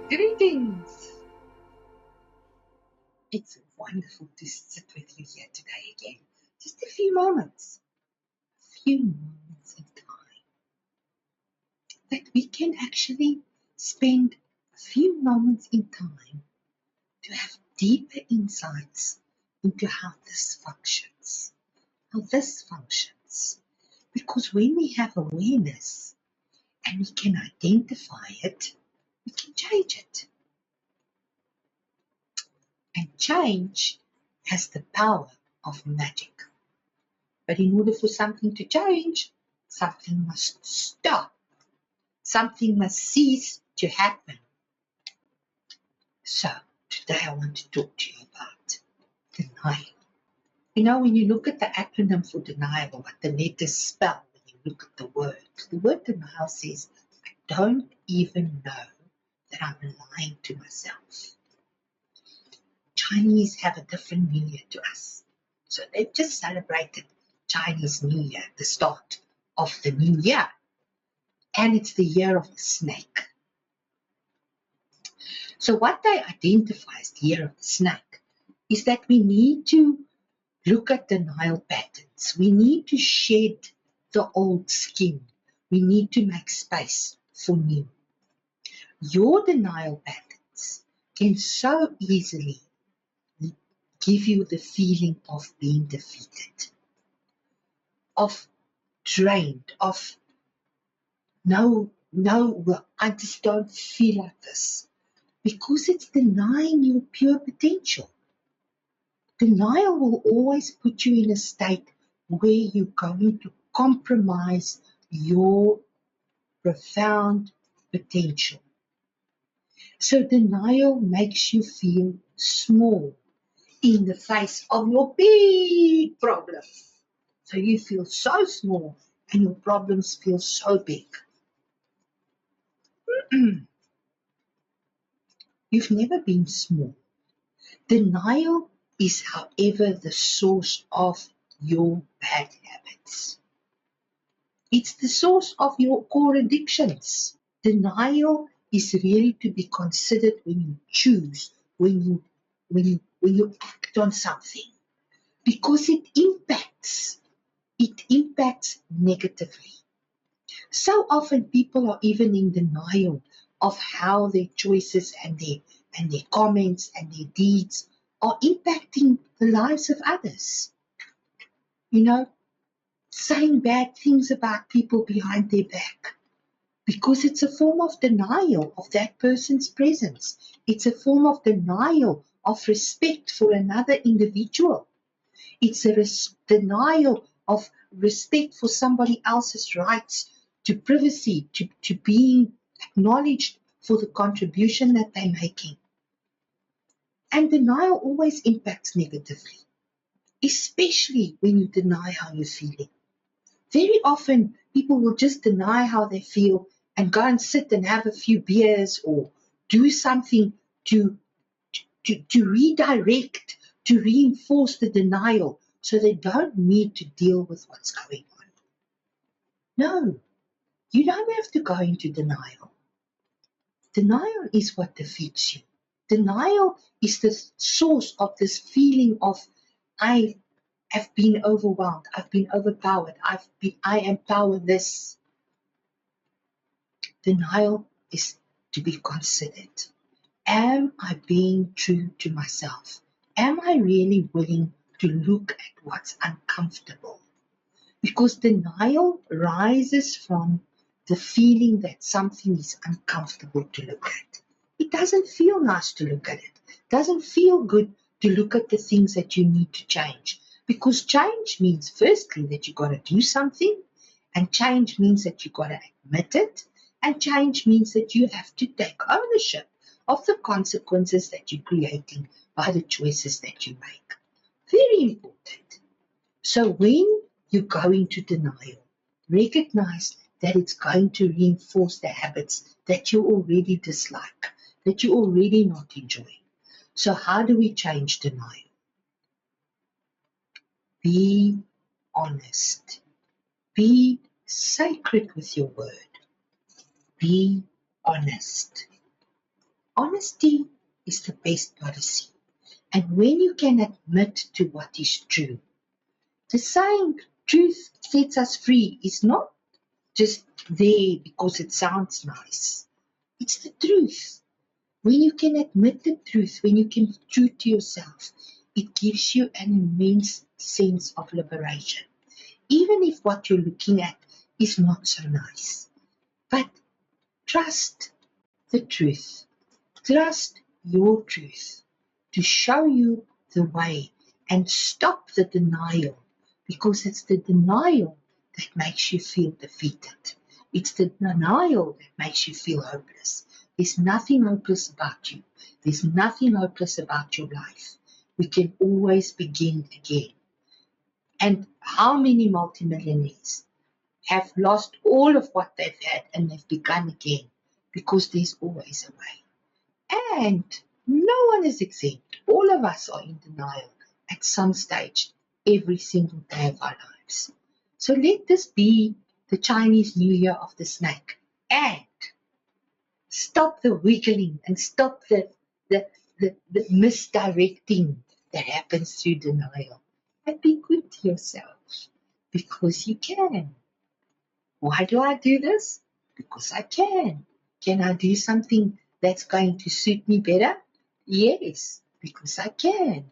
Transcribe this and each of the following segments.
Greetings! It's wonderful to sit with you here today again. Just a few moments. Few moments in time. That we can actually spend a few moments in time to have deeper insights into how this functions. Because when we have awareness and we can identify it, we can change it. And change has the power of magic. But in order for something to change, something must stop. Something must cease to happen. So, today I want to talk to you about denial. You know, when you look at the acronym for denial, what the letters spell, when you look at the word denial says, I don't even know that I'm lying to myself. Chinese have a different New Year to us. So they've just celebrated Chinese New Year, the start of the new year. And it's the year of the snake. So what they identify as the year of the snake is that we need to look at denial patterns. We need to shed the old skin. We need to make space for new. Your denial patterns can so easily give you the feeling of being defeated, of drained, of no, I just don't feel like this. Because it's denying your pure potential. Denial will always put you in a state where you're going to compromise your profound potential. So denial makes you feel small in the face of your big problems. So you feel so small and your problems feel so big. You've never been small. Denial is, however, the source of your bad habits. It's the source of your core addictions. Denial is really to be considered when you choose, when you act on something, because it impacts negatively. So often people are even in denial of how their choices and their comments and their deeds are impacting the lives of others. You know, saying bad things about people behind their back, because it's a form of denial of that person's presence. It's a form of denial of respect for another individual. It's a denial of respect for somebody else's rights to privacy, to being acknowledged for the contribution that they're making. And denial always impacts negatively, especially when you deny how you're feeling. Very often, people will just deny how they feel and go and sit and have a few beers or do something to redirect, to reinforce the denial so they don't need to deal with what's going on. No, you don't have to go into denial. Denial is what defeats you. Denial is the source of this feeling of, I have been overwhelmed, I've been overpowered, I am powerless. Denial is to be considered. Am I being true to myself? Am I really willing to look at what's uncomfortable? Because denial rises from the feeling that something is uncomfortable to look at. It doesn't feel nice to look at it. It doesn't feel good to look at the things that you need to change. Because change means, firstly, that you've got to do something, and change means that you've got to admit it, and change means that you have to take ownership of the consequences that you're creating by the choices that you make. Very important. So when you go into denial, recognize that it's going to reinforce the habits that you already dislike, that you're already not enjoying. So how do we change denial? Be honest. Be sacred with your word. Be honest. Honesty is the best policy. And when you can admit to what is true, the saying truth sets us free is not just there because it sounds nice. It's the truth. When you can admit the truth, when you can be true to yourself, it gives you an immense sense of liberation. Even if what you're looking at is not so nice. But trust the truth. Trust your truth to show you the way and stop the denial, because it's the denial that makes you feel defeated. It's the denial that makes you feel hopeless. There's nothing hopeless about you. There's nothing hopeless about your life. We can always begin again. And how many multimillionaires have lost all of what they've had and they've begun again? Because there's always a way. And no one is exempt. All of us are in denial at some stage every single day of our lives. So let this be the Chinese New Year of the snake. And stop the wiggling and stop the misdirecting that happens through denial. And be good to yourself, because you can. Why do I do this? Because I can. Can I do something that's going to suit me better? Yes, because I can.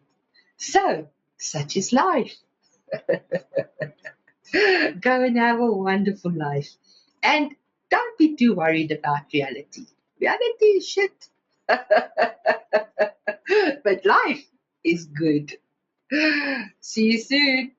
So, such is life. Go and have a wonderful life. And don't be too worried about reality. Reality is shit. But life is good. See you soon.